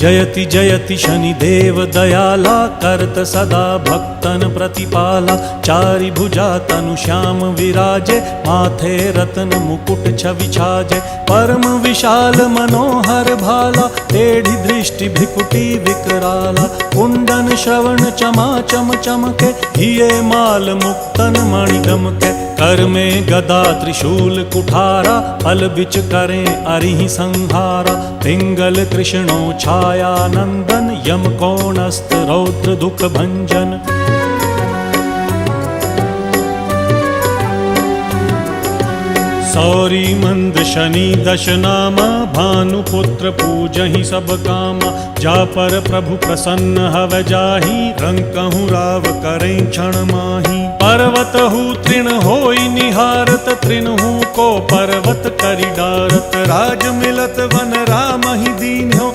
जयति जयति शनिदेव दयाला करत सदा भक्तन प्रतिपाला। चारि भुजा तनु श्याम विराजे माथे रत्न मुकुट छवि छाजे। परम विशाल मनोहर भाला टेढ़ी दृष्टि भ्रिकुटी विकराला। कुंडन श्रवण चमा चम चमके हिये माल मुक्तन मणि दमके। कर में गदा त्रिशूल कुठारा फल बिच करें अरिहि संहारा। पिंगल कृष्णो छाया नंदन यम कोणस्त रौद्र दुख भंजन। सौरी मंद शनि दश नामा भानुपुत्र पूजहि सब कामा। जा पर प्रभु प्रसन्न हव जाहि रंकहु राव करें क्षण माही। पर्वत हु तृण होई निहारत तृणहु को पर्वत करि डारत। राज मिलत वन राम ही दीन हो